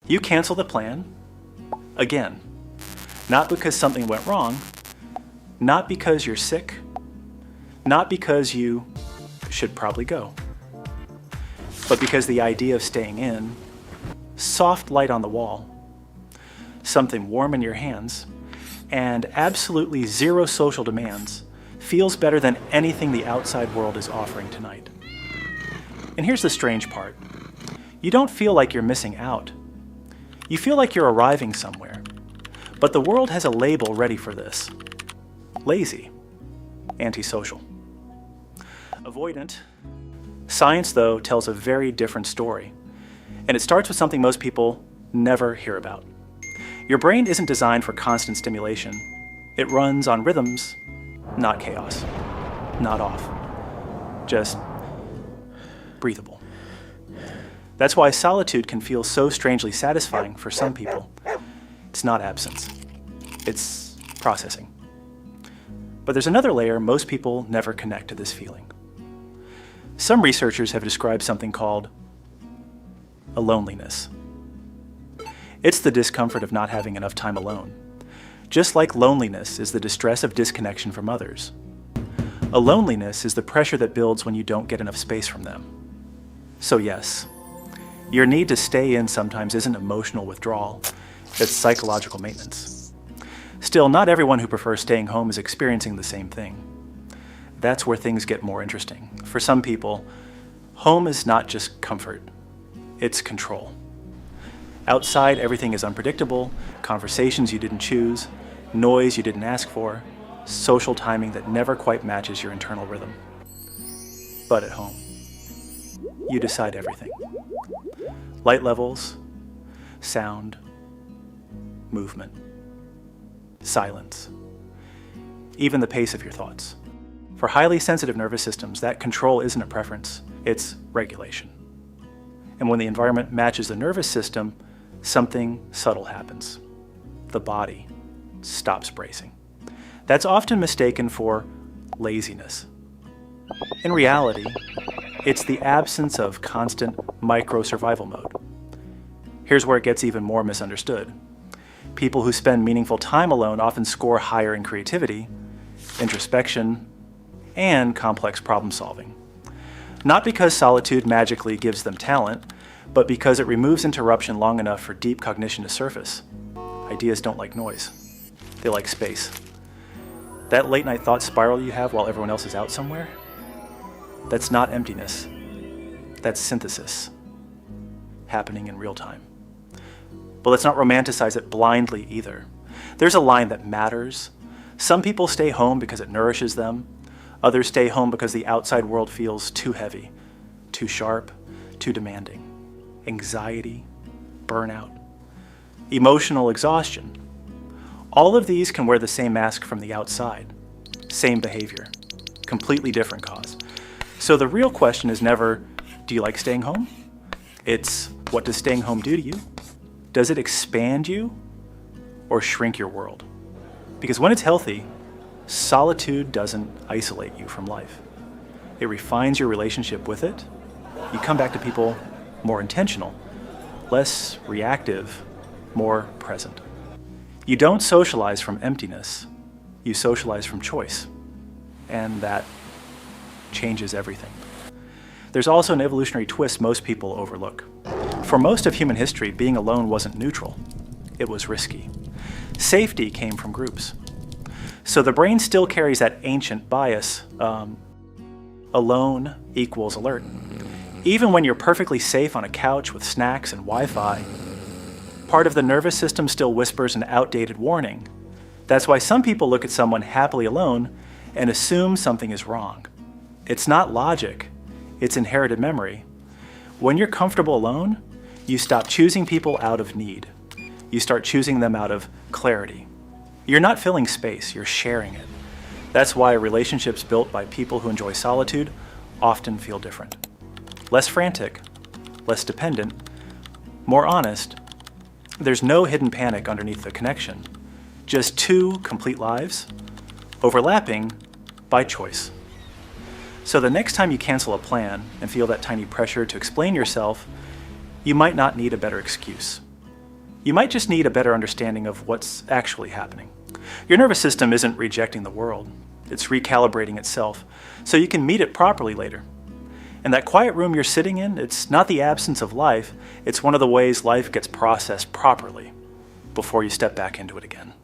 You cancel the plan again. Not because something went wrong, not because you're sick, not because you should probably go, but because the idea of staying in, soft light on the wall, something warm in your hands, and absolutely zero social demands feels better than anything the outside world is offering tonight. And here's the strange part. You don't feel like you're missing out. You feel like you're arriving somewhere. But the world has a label ready for this. Lazy. Antisocial. Avoidant. Science, though, tells a very different story. And it starts with something most people never hear about. Your brain isn't designed for constant stimulation. It runs on rhythms, not chaos. Not off. Just breathable. That's why solitude can feel so strangely satisfying for some people. It's not absence. It's processing. But there's another layer most people never connect to this feeling. Some researchers have described something called a loneliness. It's the discomfort of not having enough time alone. Just like loneliness is the distress of disconnection from others. A loneliness is the pressure that builds when you don't get enough space from them. So yes, your need to stay in sometimes isn't emotional withdrawal, it's psychological maintenance. Still, not everyone who prefers staying home is experiencing the same thing. That's where things get more interesting. For some people, home is not just comfort, it's control. Outside, everything is unpredictable, conversations you didn't choose, noise you didn't ask for, social timing that never quite matches your internal rhythm. But at home, you decide everything. Light levels, sound, movement, silence, even the pace of your thoughts. For highly sensitive nervous systems, that control isn't a preference, it's regulation. And when the environment matches the nervous system, something subtle happens. The body stops bracing. That's often mistaken for laziness. In reality, it's the absence of constant micro-survival mode. Here's where it gets even more misunderstood. People who spend meaningful time alone often score higher in creativity, introspection, and complex problem solving. Not because solitude magically gives them talent, but because it removes interruption long enough for deep cognition to surface. Ideas don't like noise. They like space. That late night thought spiral you have while everyone else is out somewhere, that's not emptiness. That's synthesis, happening in real time. But let's not romanticize it blindly either. There's a line that matters. Some people stay home because it nourishes them. Others stay home because the outside world feels too heavy, too sharp, too demanding. Anxiety, burnout, emotional exhaustion. All of these can wear the same mask from the outside. Same behavior, completely different cause. So the real question is never, do you like staying home? It's, what does staying home do to you? Does it expand you or shrink your world? Because when it's healthy, solitude doesn't isolate you from life. It refines your relationship with it. You come back to people more intentional, less reactive, more present. You don't socialize from emptiness, you socialize from choice. And that changes everything. There's also an evolutionary twist most people overlook. For most of human history, being alone wasn't neutral. It was risky. Safety came from groups. So the brain still carries that ancient bias, alone equals alert. Even when you're perfectly safe on a couch with snacks and Wi-Fi, part of the nervous system still whispers an outdated warning. That's why some people look at someone happily alone and assume something is wrong. It's not logic, it's inherited memory. When you're comfortable alone, you stop choosing people out of need. You start choosing them out of clarity. You're not filling space, you're sharing it. That's why relationships built by people who enjoy solitude often feel different. Less frantic, less dependent, more honest. There's no hidden panic underneath the connection. Just two complete lives, overlapping by choice. So the next time you cancel a plan and feel that tiny pressure to explain yourself, you might not need a better excuse. You might just need a better understanding of what's actually happening. Your nervous system isn't rejecting the world. It's recalibrating itself so you can meet it properly later. And that quiet room you're sitting in, it's not the absence of life, it's one of the ways life gets processed properly before you step back into it again.